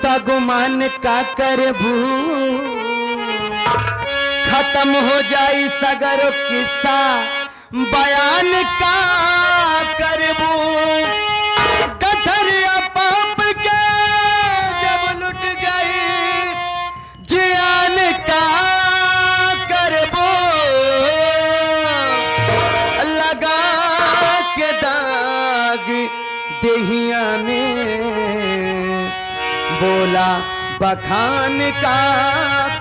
त गुमान का करबू खत्म हो जाई सगर किस्सा बयान का करबू कथरिया पाप के जब लुट जाई जियान का करबू लगा के दाग देहिया में बोला बखान का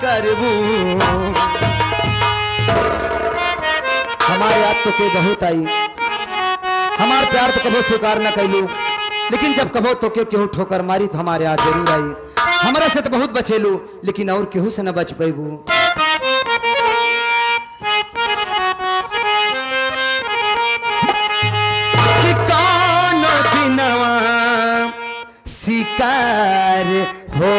करबू। हमारे याद तो के बहुत आई, हमार प्यार तो कभो स्वीकार न कैलू, लेकिन जब कभो तो के केहू ठोकर मारी तो हमारे याद जरूर आई। हमारा से तो बहुत बचेलू, लेकिन और केहू से न बच पैबू। कौन दिनवा शिकार हो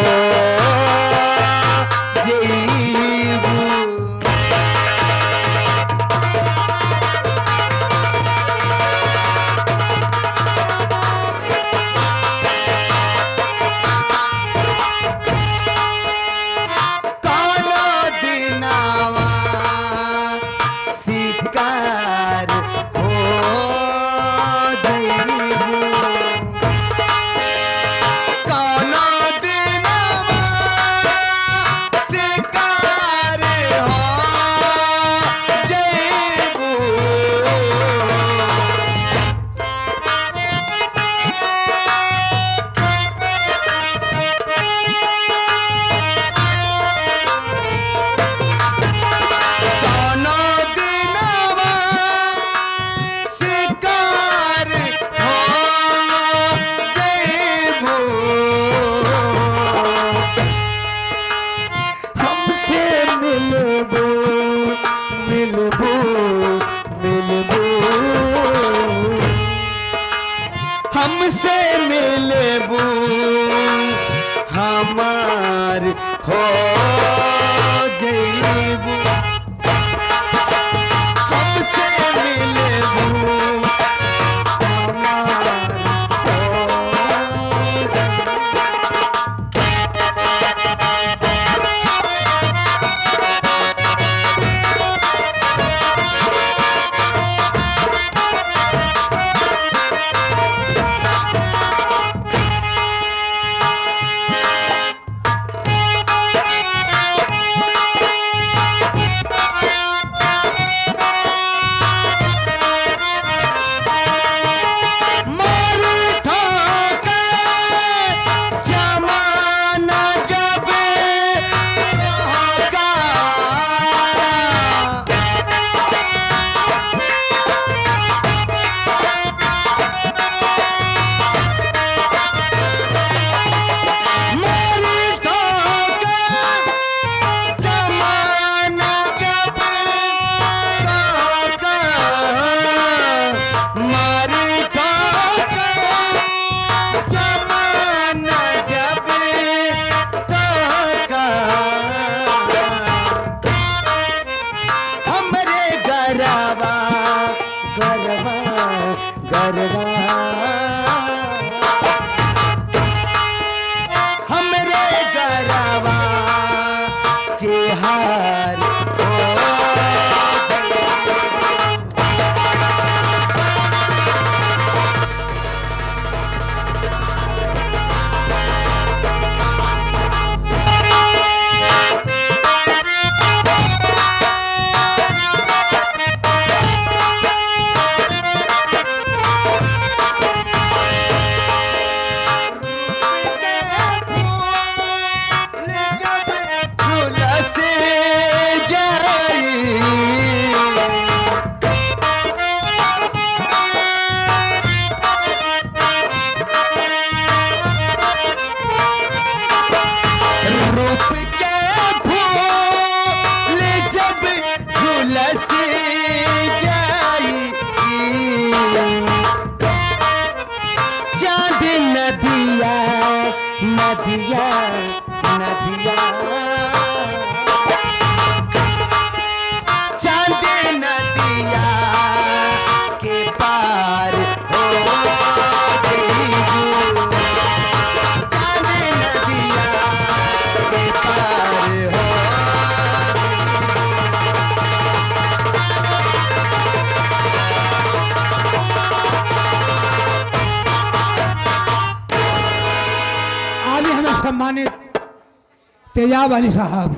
तेजाब अली साहब,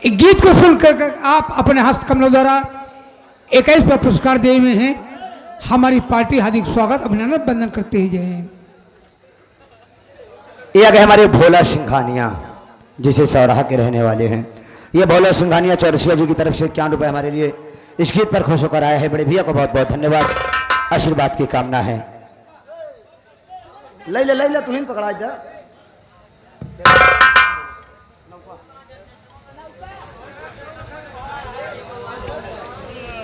एक गीत को सुनकर आप अपने हस्त कमलों द्वारा 21 पर पुरस्कार दिए हुए हैं। हमारी पार्टी हार्दिक स्वागत अभिनंदन वंदन करते ही जय। ये आ गए हमारे भोला सिंघानिया, जिसे सौराहा के रहने वाले हैं। ये भोला सिंघानिया चौरसिया जी की तरफ से 51 रुपये हमारे लिए इस गीत पर खुश होकर आया है। बड़े भैया को बहुत बहुत धन्यवाद, आशीर्वाद की कामना है। ले तू ही पकड़ा जा।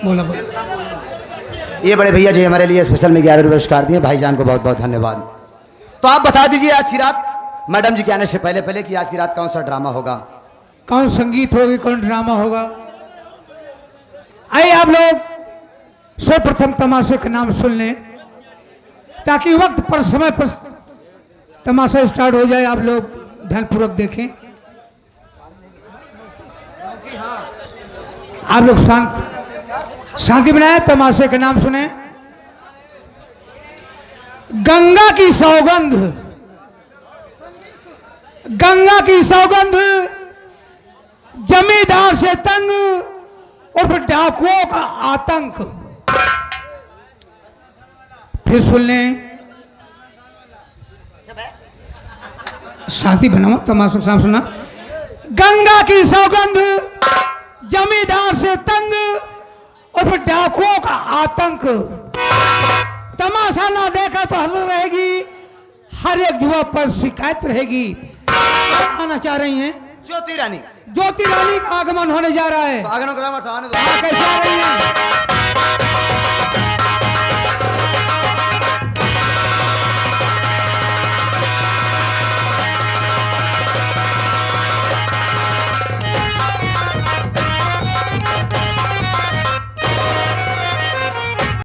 बोला ये बड़े भैया जी हमारे लिए स्पेशल में 11 रुपये पुरस्कार दिए, भाईजान को बहुत बहुत धन्यवाद। तो आप बता दीजिए आज की रात मैडम जी के आने से पहले पहले कि आज की रात कौन सा ड्रामा होगा, कौन संगीत होगी, कौन ड्रामा होगा। आइए आप लोग सर्वप्रथम तमाशे का नाम सुन लें ताकि वक्त पर समय पर तमाशा स्टार्ट हो जाए। आप लोग ध्यानपूर्वक देखें, आप लोग शांति बनाए, तमाशे का नाम सुने। गंगा की सौगंध, गंगा की सौगंध, जमींदार से तंग और फिर डाकुओं का आतंक। फिर सुन लें, शांति बनाओ, तमाशा साम सुना। गंगा की सौगंध, जमींदार से तंग और फिर डाकुओं का आतंक। तमाशा ना देखा तो हजर रहेगी, हर एक जुआ पर शिकायत रहेगी। आना चाह रही हैं ज्योति रानी, ज्योति रानी का आगमन होने जा रहा है। आगमन कैसे आ रही है?